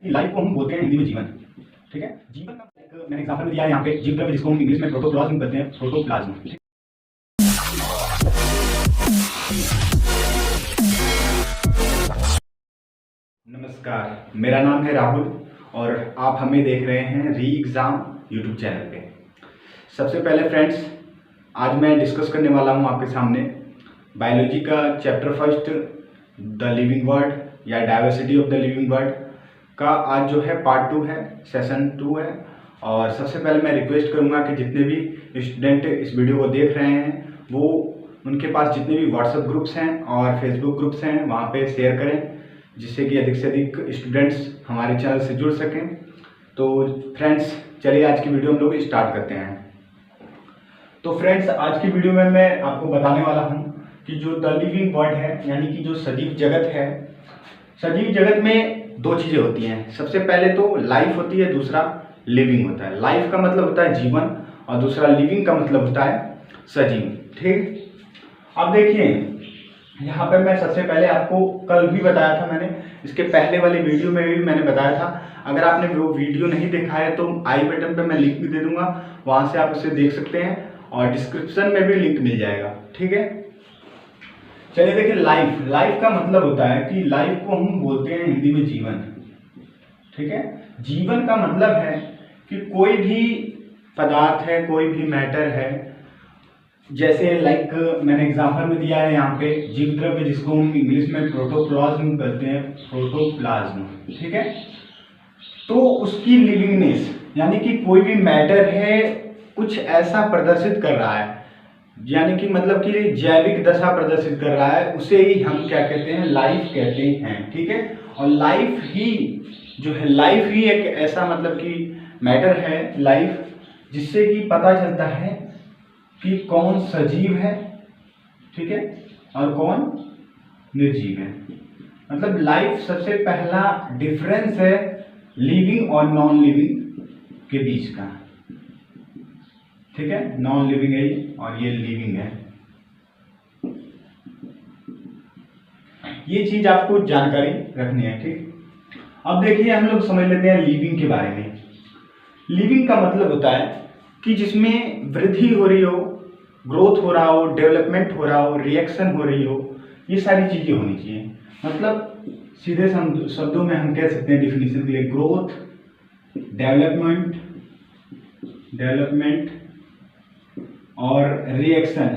Life को हम बोलते हैं हिंदी में जीवन। ठीक है, जीवन का एक मैंने एग्जांपल में दिया है यहाँ पे जीव द्रव्य, जिसको हम इंग्लिश में प्रोटोप्लाज्म कहते हैं, प्रोटोप्लाज्म। नमस्कार, मेरा नाम है राहुल और आप हमें देख रहे हैं री एग्जाम यूट्यूब चैनल पे। सबसे पहले फ्रेंड्स, आज मैं डिस्कस करने वाला हूँ आपके सामने बायोलॉजी का chapter first the living world या diversity of the living world का आज जो है पार्ट 2 है, सेशन 2 है। और सबसे पहले मैं रिक्वेस्ट करूँगा कि जितने भी स्टूडेंट इस वीडियो को देख रहे हैं वो उनके पास जितने भी व्हाट्सएप ग्रुप्स हैं और फेसबुक ग्रुप्स हैं वहाँ पे शेयर करें, जिससे कि अधिक से अधिक स्टूडेंट्स हमारे चैनल से जुड़ सकें। तो फ्रेंड्स चलिए आज की वीडियो हम लोग स्टार्ट करते हैं। तो फ्रेंड्स आज की वीडियो में मैं आपको बताने वाला हूँ कि जो द लिविंग वर्ल्ड है, यानी कि जो सजीव जगत है, सजीव जगत में दो चीज़ें होती हैं। सबसे पहले तो लाइफ होती है, दूसरा लिविंग होता है। लाइफ का मतलब होता है जीवन और दूसरा लिविंग का मतलब होता है सजीव। ठीक, अब देखिए यहाँ पे मैं सबसे पहले आपको कल भी बताया था, मैंने इसके पहले वाली वीडियो में भी मैंने बताया था। अगर आपने वो वीडियो नहीं देखा है तो आई बटन पे मैं लिंक भी दे दूंगा, वहां से आप उसे देख सकते हैं और डिस्क्रिप्शन में भी लिंक मिल जाएगा। ठीक है, चलिए देखिए लाइफ का मतलब होता है कि लाइफ को हम बोलते हैं हिंदी में जीवन। ठीक है, जीवन का मतलब है कि कोई भी पदार्थ है, कोई भी मैटर है, जैसे लाइक मैंने एग्जांपल में दिया है यहाँ पे जीव द्रव्य, जिसको हम इंग्लिश में प्रोटोप्लाज्म कहते हैं, प्रोटोप्लाज्म। ठीक है, तो उसकी लिविंगनेस यानी कि कोई भी मैटर है कुछ ऐसा प्रदर्शित कर रहा है, यानी कि मतलब कि जैविक दशा प्रदर्शित कर रहा है, उसे ही हम क्या कहते हैं, लाइफ कहते हैं। ठीक है, और लाइफ ही जो है, लाइफ ही एक ऐसा मतलब कि मैटर है, लाइफ, जिससे कि पता चलता है कि कौन सजीव है, ठीक है, और कौन निर्जीव है। मतलब लाइफ सबसे पहला डिफरेंस है लिविंग और नॉन लिविंग के बीच का। ठीक है, नॉन लिविंग है और ये लिविंग है। ये चीज आपको जानकारी रखनी है। ठीक, अब देखिए हम लोग समझ लेते हैं लिविंग के बारे में। लिविंग का मतलब होता है कि जिसमें वृद्धि हो रही हो, ग्रोथ हो रहा हो, डेवलपमेंट हो रहा हो, रिएक्शन हो रही हो, ये सारी चीजें होनी चाहिए। मतलब सीधे शब्दों में हम कह सकते हैं डिफिनीशन के लिए, ग्रोथ, डेवलपमेंट और रिएक्शन।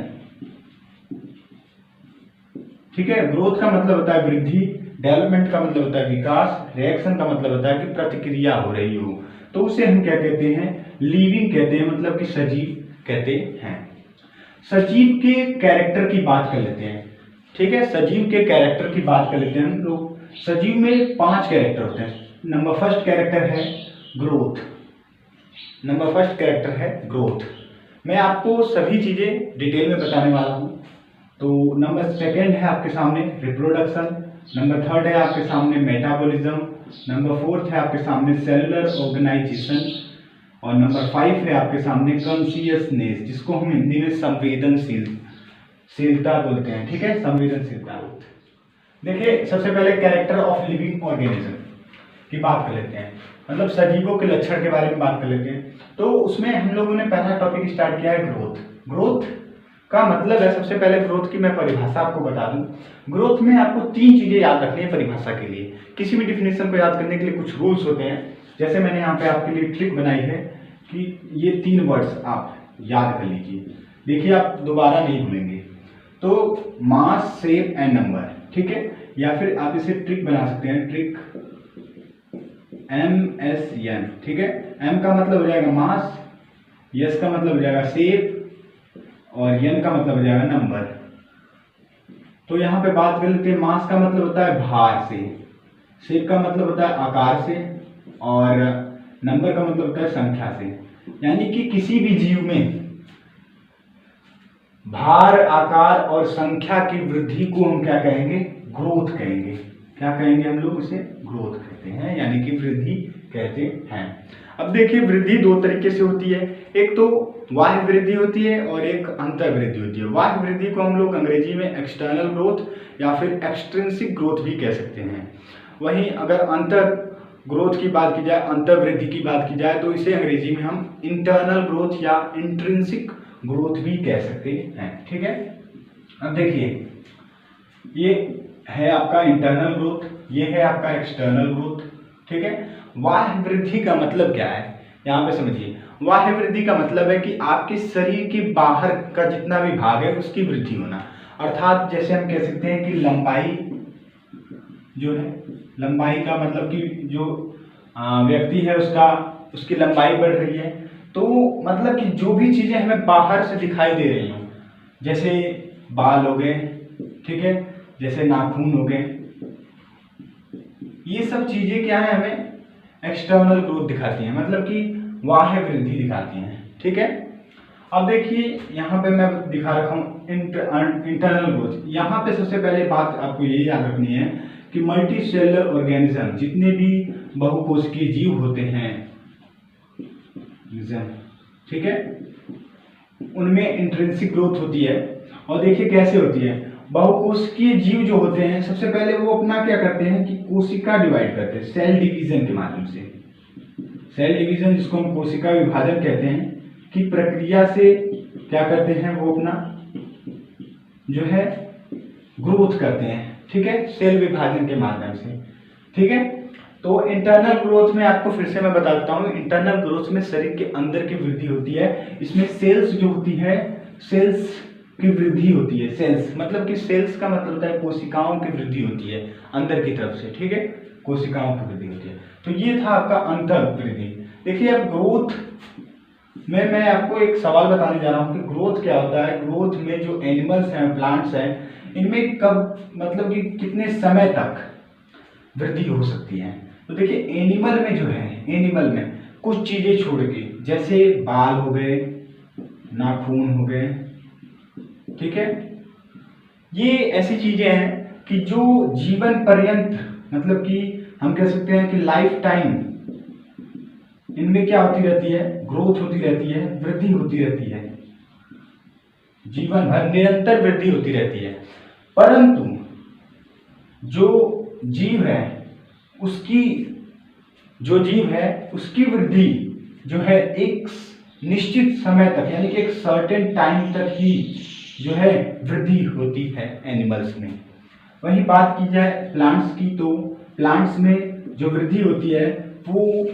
ठीक है, ग्रोथ का मतलब होता है वृद्धि, डेवलपमेंट का मतलब होता है विकास, रिएक्शन का मतलब होता है कि प्रतिक्रिया हो रही हो, तो उसे हम क्या कहते हैं, लिविंग कहते हैं, मतलब कि सजीव कहते हैं। सजीव के कैरेक्टर की बात कर लेते हैं। ठीक है, सजीव के कैरेक्टर की बात कर लेते हैं हम लोग। सजीव में 5 कैरेक्टर होते हैं। नंबर फर्स्ट कैरेक्टर है ग्रोथ। नंबर फर्स्ट कैरेक्टर है ग्रोथ। मैं आपको सभी चीजें डिटेल में बताने वाला हूँ। तो नंबर सेकेंड है आपके सामने रिप्रोडक्शन, नंबर थर्ड है आपके सामने मेटाबॉलिज्म, नंबर फोर्थ है आपके सामने सेलुलर ऑर्गेनाइजेशन और नंबर 5 है आपके सामने कॉन्शियसनेस, जिसको हम हिंदी में संवेदनशीलता बोलते हैं। ठीक है, संवेदनशीलता। देखिए सबसे पहले कैरेक्टर ऑफ लिविंग ऑर्गेनिज्म की बात कर लेते हैं, मतलब सजीवों के लक्षण के बारे में बात कर लेते हैं। तो उसमें हम लोगों ने पहला टॉपिक स्टार्ट किया है ग्रोथ। ग्रोथ का मतलब है, सबसे पहले ग्रोथ की मैं परिभाषा आपको बता दूं। ग्रोथ में आपको 3 चीजें याद रखनी है परिभाषा के लिए। किसी भी डिफिनेशन को याद करने के लिए कुछ रूल्स होते हैं, जैसे मैंने यहाँ पे आपके लिए ट्रिक बनाई है कि ये 3 वर्ड्स आप याद कर लीजिए। देखिए आप दोबारा नहीं भूलेंगे। तो मास, शेप एंड नंबर। ठीक है, या फिर आप इसे ट्रिक बना सकते हैं, ट्रिक MSN। ठीक है, M का मतलब हो जाएगा मास, S का मतलब हो जाएगा शेप और N का मतलब हो जाएगा नंबर। तो यहाँ पे बात कर लेते हैं। मास का मतलब होता है भार से, शेप का मतलब होता है आकार से और नंबर का मतलब होता है संख्या से। यानी कि किसी भी जीव में भार, आकार और संख्या की वृद्धि को हम क्या कहेंगे, ग्रोथ कहेंगे। क्या कहेंगे हम लोग उसे, ग्रोथ कहते हैं, यानी कि वृद्धि कहते हैं। अब देखिए वृद्धि 2 तरीके से होती है, एक तो बाह्य वृद्धि होती है और एक अंतर वृद्धि होती है। बाह्य वृद्धि को हम लोग अंग्रेजी में एक्सटर्नल ग्रोथ या फिर एक्सट्रिंसिक ग्रोथ भी कह सकते हैं। वहीं अगर अंतर ग्रोथ की बात की जाए, अंतर्वृद्धि की बात की जाए, तो इसे अंग्रेजी में हम इंटरनल ग्रोथ या इंट्रिंसिक ग्रोथ भी कह सकते हैं। ठीक है, अब देखिए ये है आपका इंटरनल ग्रोथ, ये है आपका एक्सटर्नल ग्रोथ। ठीक है, बाह्य वृद्धि का मतलब क्या है, यहाँ पे समझिए। बाह्य वृद्धि का मतलब है कि आपके शरीर के बाहर का जितना भी भाग है उसकी वृद्धि होना, अर्थात जैसे हम कह सकते हैं कि लंबाई जो है, लंबाई का मतलब कि जो व्यक्ति है उसकी लंबाई बढ़ रही है, तो मतलब कि जो भी चीजें हमें बाहर से दिखाई दे रही हों, जैसे बाल हो गए, ठीक है, जैसे नाखून हो गए, ये सब चीजें क्या है, हमें एक्सटर्नल ग्रोथ दिखाती हैं, मतलब कि बाह्य वृद्धि दिखाती हैं। ठीक है, अब देखिए यहाँ पे मैं दिखा रखा हूँ इंटरनल ग्रोथ। यहाँ पे सबसे पहले बात आपको ये याद रखनी है कि मल्टी सेलुलर ऑर्गेनिज्म, जितने भी बहुकोशिकीय जीव होते हैं, ठीक है, उनमें इंट्रिंसिक ग्रोथ होती है। और देखिए कैसे होती है, बहुकोशिकीय जीव जो होते हैं सबसे पहले वो अपना क्या करते हैं कि कोशिका डिवाइड करते हैं सेल डिवीजन के माध्यम से। सेल डिवीजन जिसको हम कोशिका विभाजन कहते हैं की प्रक्रिया से क्या करते हैं, वो अपना जो है ग्रोथ करते हैं। ठीक है, सेल विभाजन के माध्यम से। ठीक है, तो इंटरनल ग्रोथ में आपको फिर से मैं बता देता हूँ, इंटरनल ग्रोथ में शरीर के अंदर की वृद्धि होती है। इसमें सेल्स जो होती है, सेल्स की वृद्धि होती है। सेल्स मतलब कि सेल्स का मतलब होता है कोशिकाओं की वृद्धि होती है अंदर की तरफ से। ठीक है, कोशिकाओं की वृद्धि होती है। तो ये था आपका अंतर वृद्धि। देखिए अब ग्रोथ में मैं आपको एक सवाल बताने जा रहा हूँ कि ग्रोथ क्या होता है। ग्रोथ में जो एनिमल्स हैं, प्लांट्स हैं, इनमें कब मतलब कि कितने समय तक वृद्धि हो सकती है। तो देखिए एनिमल में जो है, एनिमल में कुछ चीजें छोड़ के, जैसे बाल हो गए, नाखून हो गए, ठीक है, ये ऐसी चीजें हैं कि जो जीवन पर्यंत मतलब कि हम कह सकते हैं कि लाइफ टाइम इनमें क्या होती रहती है, ग्रोथ होती रहती है, वृद्धि होती रहती है, जीवन भर निरंतर वृद्धि होती रहती है। परंतु जो जीव है उसकी वृद्धि जो है एक निश्चित समय तक, यानी कि एक सर्टेन टाइम तक ही जो है वृद्धि होती है एनिमल्स में। वहीं बात की जाए प्लांट्स की, तो प्लांट्स में जो वृद्धि होती है वो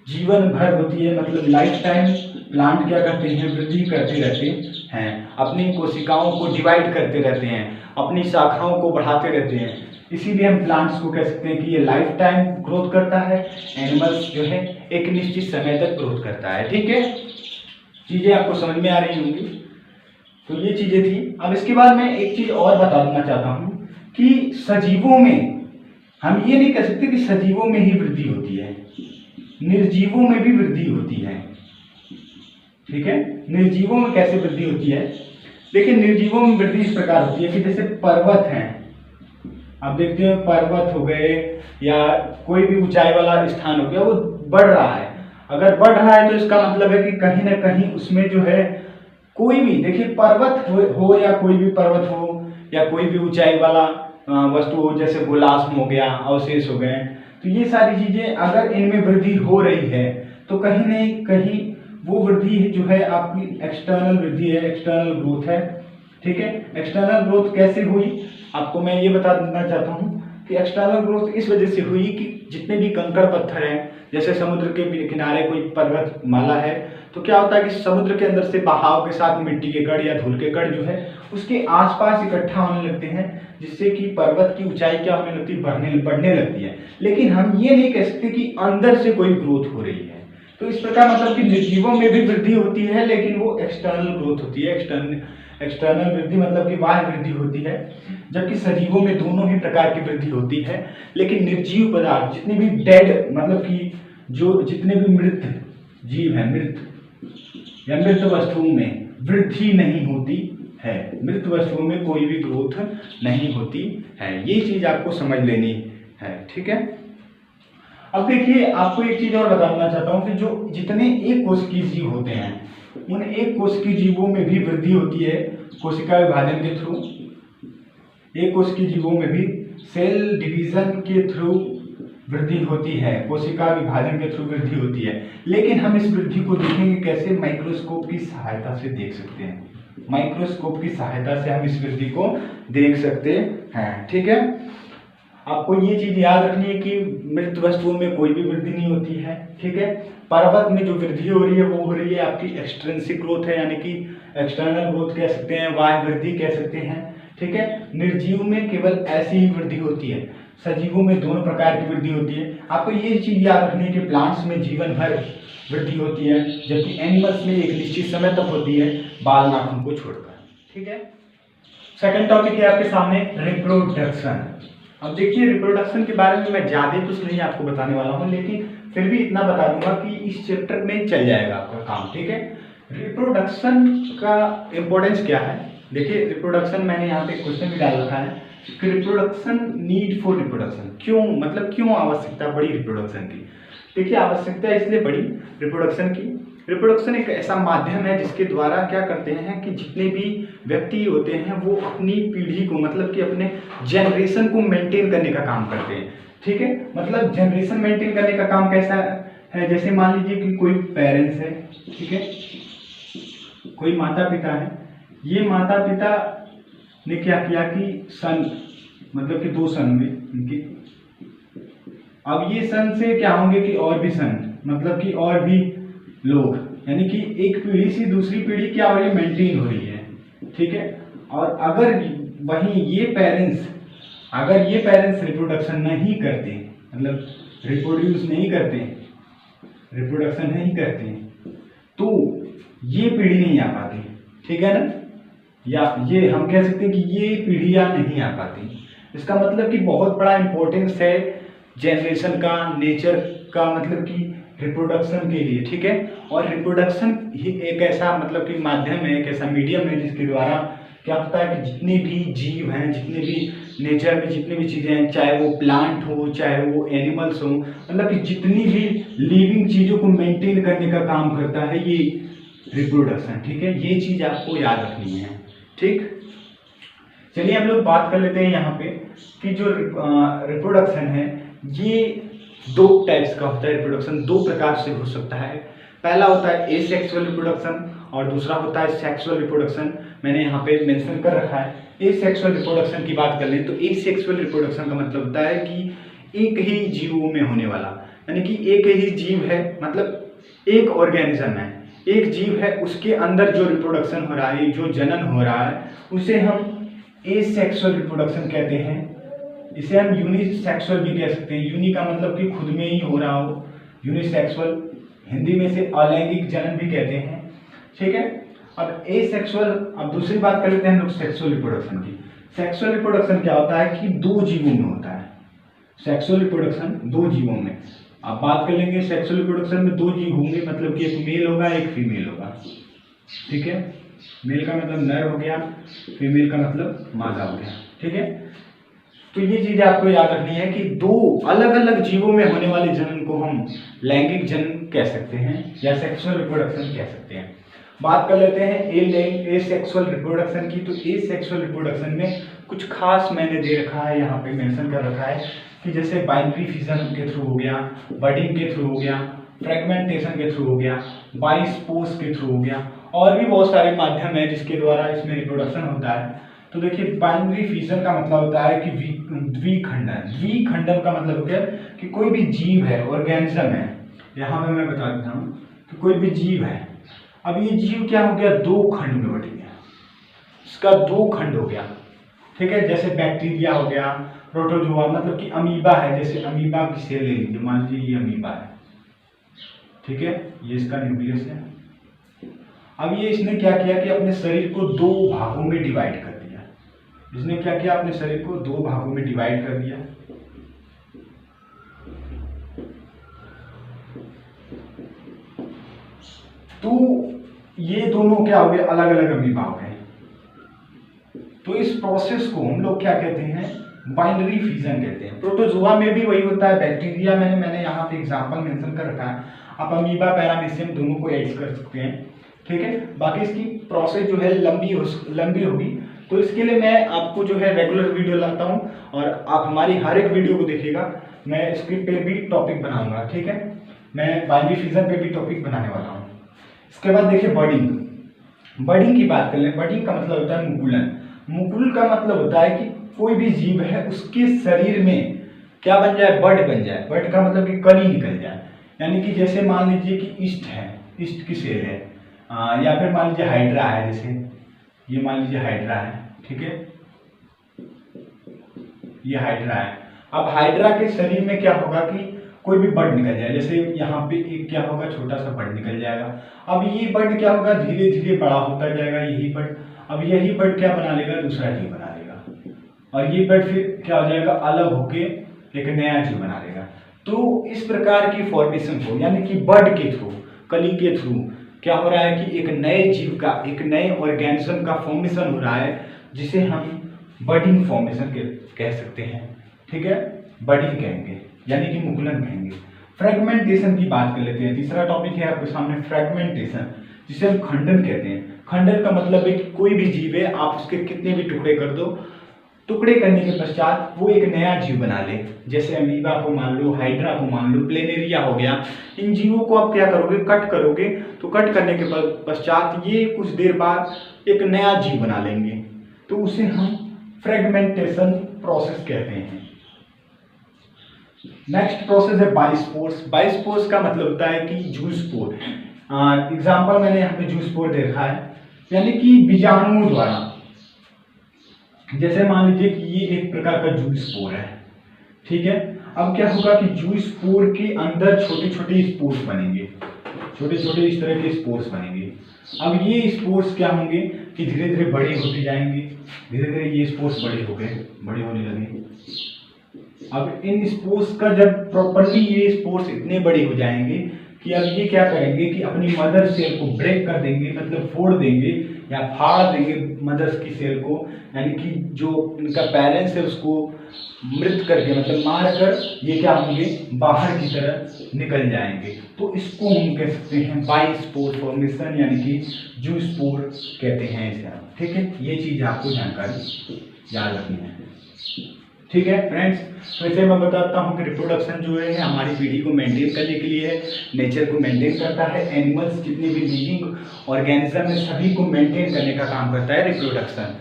जीवन भर होती है, मतलब लाइफ टाइम प्लांट क्या करते हैं, वृद्धि करते रहते हैं, अपनी कोशिकाओं को डिवाइड करते रहते हैं, अपनी शाखाओं को बढ़ाते रहते हैं। इसीलिए हम प्लांट्स को कह सकते हैं कि ये लाइफ टाइम ग्रोथ करता है, एनिमल्स जो है एक निश्चित समय तक ग्रोथ करता है। ठीक है, चीजें आपको समझ में आ रही होंगी। तो ये चीजें थी। अब इसके बाद मैं एक चीज और बता देना चाहता हूँ कि सजीवों में हम ये नहीं कह सकते कि सजीवों में ही वृद्धि होती है, निर्जीवों में भी वृद्धि होती है। ठीक है, निर्जीवों में कैसे वृद्धि होती है, देखिए निर्जीवों में वृद्धि इस प्रकार होती है कि जैसे पर्वत हैं, आप देखते हैं पर्वत हो गए या कोई भी ऊंचाई वाला स्थान हो गया, वो बढ़ रहा है। अगर बढ़ रहा है तो इसका मतलब है कि कहीं ना कहीं उसमें जो है कोई भी, देखिए पर्वत हो या कोई भी पर्वत हो या कोई भी ऊंचाई वाला वस्तु हो, जैसे गोलाश्म हो गया, अवशेष हो गए, तो ये सारी चीजें अगर इनमें वृद्धि हो रही है तो कहीं न कहीं वो वृद्धि जो है आपकी एक्सटर्नल वृद्धि है, एक्सटर्नल ग्रोथ है। ठीक है, एक्सटर्नल ग्रोथ कैसे हुई आपको मैं ये बता देना चाहता हूँ कि एक्सटर्नल ग्रोथ इस वजह से हुई कि जितने भी कंकड़ पत्थर हैं, जैसे समुद्र के किनारे कोई पर्वत माला है, तो क्या होता है कि समुद्र के अंदर से बहाव के साथ मिट्टी के कण या धूल के कण जो है उसके आसपास इकट्ठा होने लगते हैं, जिससे कि पर्वत की ऊंचाई क्या होने लगती है, बढ़ने लगती है। लेकिन हम ये नहीं कह सकते कि अंदर से कोई ग्रोथ हो रही है। तो इस प्रकार मतलब कि निर्जीवों में भी वृद्धि होती है, लेकिन वो एक्सटर्नल ग्रोथ होती है। एक्सटर्नल वृद्धि मतलब कि बाह्य वृद्धि होती है, जबकि सजीवों में दोनों ही प्रकार की वृद्धि होती है। लेकिन निर्जीव पदार्थ जितने भी डेड मतलब कि जो जितने भी मृत जीव हैं, मृत या मृत वस्तुओं में वृद्धि नहीं होती है, मृत वस्तुओं में कोई भी ग्रोथ नहीं होती है। ये चीज आपको समझ लेनी है। ठीक है, अब देखिए आपको एक चीज और बताना चाहता हूँ कि जो जितने एक कोशिकीय जीव होते हैं उन एक कोशिकीय जीवों में भी वृद्धि होती है कोशिका विभाजन के थ्रू। एक कोशिकीय जीवों में भी सेल डिवीजन के थ्रू वृद्धि होती है, कोशिका विभाजन के थ्रू वृद्धि होती है, लेकिन हम इस वृद्धि को देखेंगे कैसे? माइक्रोस्कोप की सहायता से देख सकते हैं। माइक्रोस्कोप की सहायता से हम इस वृद्धि को देख सकते हैं। ठीक है, आपको ये चीज याद रखनी है कि मृत वस्तुओं में कोई भी वृद्धि नहीं होती है। ठीक है, पर्वत में जो वृद्धि हो रही है वो हो रही है आपकी एक्सट्रिंसिक ग्रोथ है, यानी कि एक्सटर्नल ग्रोथ कह सकते हैं, बाह्य वृद्धि कह सकते हैं। ठीक है, निर्जीव में केवल ऐसी ही वृद्धि होती है, सजीवों में दोनों प्रकार की वृद्धि होती है। आपको ये चीज याद रखनी है कि प्लांट्स में जीवन भर वृद्धि होती है, जबकि एनिमल्स में एक निश्चित समय तक होती है, बाल नाखून को छोड़कर। ठीक है, सेकंड टॉपिक है आपके सामने रिप्रोडक्शन। अब देखिए, रिप्रोडक्शन के बारे में मैं ज़्यादा कुछ नहीं आपको बताने वाला हूँ, लेकिन फिर भी इतना बता दूंगा कि इस चैप्टर में चल जाएगा आपका काम। ठीक है, रिप्रोडक्शन का इम्पोर्टेंस क्या है? देखिए, रिप्रोडक्शन मैंने यहाँ पे क्वेश्चन भी डाल रखा है कि रिप्रोडक्शन, नीड फॉर रिप्रोडक्शन, क्यों, मतलब क्यों आवश्यकता पड़ी रिप्रोडक्शन की? देखिए, आवश्यकता इसलिए पड़ी रिप्रोडक्शन की, रिप्रोडक्शन एक ऐसा माध्यम है जिसके द्वारा क्या करते हैं कि जितने भी व्यक्ति होते हैं वो अपनी पीढ़ी को, मतलब कि अपने जनरेशन को मेंटेन करने का काम करते हैं। ठीक है, मतलब जनरेशन मेंटेन करने का काम कैसा है? जैसे मान लीजिए कि कोई पेरेंट्स है, ठीक है, कोई माता पिता है, ये माता पिता ने क्या किया कि सन, मतलब कि 2 सन में उनके, अब ये सन से क्या होंगे कि और भी सन, मतलब कि और भी लोग, यानी कि एक पीढ़ी से दूसरी पीढ़ी क्या हो रही है? मेंटेन हो रही है। ठीक है, और अगर वहीं ये पेरेंट्स रिप्रोडक्शन नहीं करते, मतलब रिप्रोड्यूस नहीं करते, रिप्रोडक्शन नहीं करते, तो ये पीढ़ी नहीं आ पाती। ठीक है ना, या ये हम कह सकते हैं कि ये पीढ़ियां नहीं आ पाती। इसका मतलब कि बहुत बड़ा इंपॉर्टेंस है जनरेशन का, नेचर का, मतलब कि रिप्रोडक्शन के लिए। ठीक है, और रिप्रोडक्शन ही एक ऐसा, मतलब कि माध्यम है, एक ऐसा मीडियम है जिसके द्वारा क्या होता है कि जितने भी जीव हैं, जितने भी नेचर में जितनी भी चीज़ें हैं, चाहे वो प्लांट हो, चाहे वो एनिमल्स हो, मतलब कि जितनी भी लिविंग चीज़ों को मेंटेन करने का काम करता है ये रिप्रोडक्शन। ठीक है, ये चीज़ आपको याद रखनी है। ठीक, चलिए हम लोग बात कर लेते हैं यहाँ पे कि जो रिप्रोडक्शन है ये 2 टाइप्स का होता है। रिप्रोडक्शन 2 प्रकार से हो सकता है। पहला होता है एसेक्सुअल रिप्रोडक्शन और दूसरा होता है सेक्सुअल रिप्रोडक्शन। मैंने यहाँ पे मेंशन कर रखा है। एसेक्सुअल रिप्रोडक्शन की बात कर लें तो एसेक्सुअल रिप्रोडक्शन का मतलब होता है कि एक ही जीवों में होने वाला, यानी कि एक ही जीव है, मतलब एक ऑर्गेनिज्म है, एक जीव है, उसके अंदर जो रिप्रोडक्शन हो रहा है, जो जनन हो रहा है, उसे हम एसेक्सुअल रिप्रोडक्शन कहते हैं। इसे हम यूनिसेक्सुअल भी कह सकते हैं। यूनि का मतलब कि खुद में ही हो रहा हो, यूनिसेक्सुअल, हिंदी में से अलैंगिक जनन भी कहते हैं। ठीक है, अब एसेक्सुअल, अब दूसरी बात कर लेते हैं हम लोग सेक्सुअल रिप्रोडक्शन की। सेक्सुअल रिप्रोडक्शन क्या होता है कि 2 जीवों में होता है। सेक्सुअल रिप्रोडक्शन 2 जीवों में, अब बात कर लेंगे सेक्सुअल रिप्रोडक्शन में 2 जीव होंगे, मतलब कि एक मेल होगा, एक फीमेल होगा। ठीक है, मेल का मतलब नर हो गया, फीमेल का मतलब मादा हो गया। ठीक है, तो ये चीज आपको याद रखनी है कि 2 अलग अलग जीवों में होने वाले जनन को हम लैंगिक जनन कह सकते हैं या सेक्सुअल रिप्रोडक्शन कह सकते हैं। बात कर लेते हैं एसेक्सुअल रिप्रोडक्शन की। तो एसेक्सुअल रिप्रोडक्शन में कुछ खास मैंने दे रखा है, यहाँ पे मेंशन कर रखा है कि जैसे बाइनरी फिजन के थ्रू हो गया, बडिंग के थ्रू हो गया, फ्रेगमेंटेशन के थ्रू हो गया, बाइस्पोस के थ्रू हो गया, और भी बहुत सारे माध्यम है जिसके द्वारा इसमें रिप्रोडक्शन होता है। तो देखिए, बाइनरी फिजन का मतलब होता है कि द्विखंडन। द्विखंडन का मतलब हो गया कि कोई भी जीव है, ऑर्गेनिज्म है, यहाँ पे मैं बता देता हूँ कि कोई भी जीव है, अब ये जीव क्या हो गया, 2 खंड में बट गया, इसका 2 खंड हो गया। ठीक है, जैसे बैक्टीरिया हो गया, प्रोटोजोआ, मतलब कि अमीबा है, जैसे अमीबा की सेल ले लीजिए, मान लीजिए ये अमीबा है। ठीक है, ये इसका न्यूक्लियस है। अब ये इसने क्या किया कि अपने शरीर को 2 भागों में डिवाइड कर दिया। इसने क्या किया, अपने शरीर को 2 भागों में डिवाइड कर दिया। तो ये दोनों क्या हो गए, अलग अलग अमीबा हो गए। तो इस प्रोसेस को हम लोग क्या कहते हैं, बाइनरी फिजन कहते हैं। प्रोटोजोआ में भी वही होता है, बैक्टीरिया में मैंने यहाँ पे एग्जांपल मेंशन कर रखा है, आप अमीबा, पैरामीशियम दोनों को ऐड कर सकते हैं। ठीक है, बाकी इसकी प्रोसेस जो है लंबी होगी, तो इसके लिए मैं आपको जो है रेगुलर वीडियो लाता हूँ और आप हमारी हर एक वीडियो को देखिएगा। मैं इसके पे भी टॉपिक बनाऊंगा, ठीक है। मैं बाइनरी फिजन पे भी टॉपिक बनाने वाला हूँ। इसके बाद देखिए बर्डिंग की बात कर लें। बर्डिंग का मतलब होता है मुकुलन। मुकुल का मतलब होता है कि कोई भी जीव है उसके शरीर में क्या बन जाए, बर्ड बन जाए। बर्ड का मतलब कि कली निकल जाए, यानी कि जैसे मान लीजिए कि ईस्ट है, ईस्ट की सेल है, या फिर मान लीजिए हाइड्रा है, जैसे ये मान लीजिए हाइड्रा है, ठीक है, ये हाइड्रा है। अब हाइड्रा के शरीर में क्या होगा कि कोई भी बर्ड निकल जाए, जैसे यहाँ पे एक क्या होगा, छोटा सा बर्ड निकल जाएगा। अब ये बर्ड क्या होगा, धीरे धीरे बड़ा होता जाएगा यही बर्ड। अब यही बर्ड क्या बना लेगा, दूसरा जीव बना लेगा, और ये बर्ड फिर क्या हो जाएगा, अलग होके एक नया जीव बना लेगा। तो इस प्रकार की फॉर्मेशन को, यानी कि बर्ड के थ्रू, कली के थ्रू क्या हो रहा है कि एक नए जीव का, एक नए ऑर्गेनिज्म का फॉर्मेशन हो रहा है, जिसे हम बर्डिंग फॉर्मेशन कह सकते हैं, ठीक है। बर्डिंग कहेंगे, यानी कि मुकुलन कहेंगे। फ्रेगमेंटेशन की बात कर लेते हैं। तीसरा टॉपिक है आपके सामने फ्रेगमेंटेशन, जिसे हम खंडन कहते हैं। खंडन का मतलब है कि कोई भी जीव है, आप उसके कितने भी टुकड़े कर दो, टुकड़े करने के पश्चात वो एक नया जीव बना ले। जैसे अमीबा को मान लो, हाइड्रा को मान लो, प्लेनेरिया हो गया। इन जीवों को आप क्या करोगे, कट करोगे, तो कट करने के पश्चात ये कुछ देर बाद एक नया जीव बना लेंगे, तो उसे हम फ्रेगमेंटेशन प्रोसेस कहते हैं। नेक्स्ट प्रोसेस है बाइस्पोर्स। बाइस्पोर्स का मतलब होता है कि जूस्पोर। एग्जाम्पल मैंने यहाँ पे जूस्पोर देखा है, यानी कि बीजाणुओं द्वारा। जैसे मान लीजिए कि ये एक प्रकार का जूस्पोर है, ठीक है। अब क्या होगा कि जूस्पोर के अंदर छोटे छोटे स्पोर्स बनेंगे, छोटे छोटे इस तरह के स्पोर्स बनेंगे। अब ये स्पोर्स क्या होंगे कि धीरे धीरे बड़े होते जाएंगे, धीरे धीरे ये स्पोर्स बड़े हो गए, बड़े होने लगे। अब इन स्पोर्स का जब प्रॉपर्ली ये स्पोर्स इतने बड़े हो जाएंगे कि अब ये क्या करेंगे कि अपनी मदर सेल को ब्रेक कर देंगे, मतलब फोड़ देंगे या फाड़ देंगे मदर्स की सेल को, यानी कि जो इनका पेरेंट्स है उसको मृत करके, मतलब मार कर ये क्या होंगे, बाहर की तरह निकल जाएंगे। तो इसको हम कह सकते हैं बाइस्पोर फॉर्मेशन, यानी कि जूस्पोर कहते हैं इसे, ठीक है। ये चीज आपको जानकारी याद रखनी है, ठीक है फ्रेंड्स। तो इसे मैं बताता हूँ कि रिप्रोडक्शन जो है हमारी पीढ़ी को मेंटेन करने के लिए है, नेचर को मेंटेन करता है। एनिमल्स जितने भी लिविंग ऑर्गेनिज्म है सभी को मेंटेन करने का काम करता है रिप्रोडक्शन,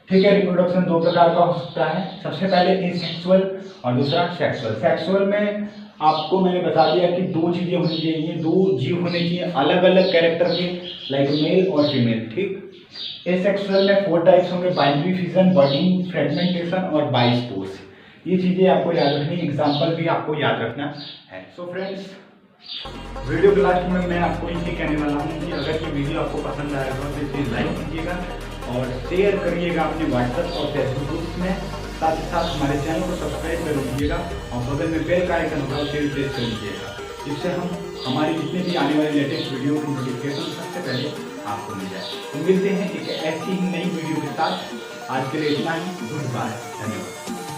ठीक है। रिप्रोडक्शन दो प्रकार का हो सकता है, सबसे पहले एसेक्सुअल और दूसरा सेक्सुअल। सेक्सुअल में आपको मैंने बता दिया कि दो चीजें होनी चाहिए, दो जीव होने चाहिए अलग अलग कैरेक्टर के, लाइक मेल और फीमेल, ठीक। एसेक्सुअल में 4 टाइप्स होंगे, बाइनरी फिजन, बर्डिंग, फ्रेगमेंटेशन और बाइस्पोर्स। ये चीजें आपको याद रखनी, एग्जांपल भी आपको याद रखना है। सो फ्रेंड्स, वीडियो के लास्ट में मैं आपको ये कहने वाला हूँ कि अगर ये वीडियो आपको पसंद आएगा तो इसे लाइक कीजिएगा और शेयर करिएगा अपने व्हाट्सएप और फेसबुक ग्रुप्स में। साथ ही साथ हमारे चैनल को सब्सक्राइब कर लीजिएगा और बगल में बेल का आइकन होगा उसे भी प्रेस कर लीजिएगा, जिससे हम हमारी जितने भी आने वाले लेटेस्ट वीडियो की नोटिफिकेशन सबसे पहले आपको मिल जाए। तो मिलते हैं एक ऐसी ही नई वीडियो के साथ। आज के लिए इतना ही, गुड बाय, धन्यवाद।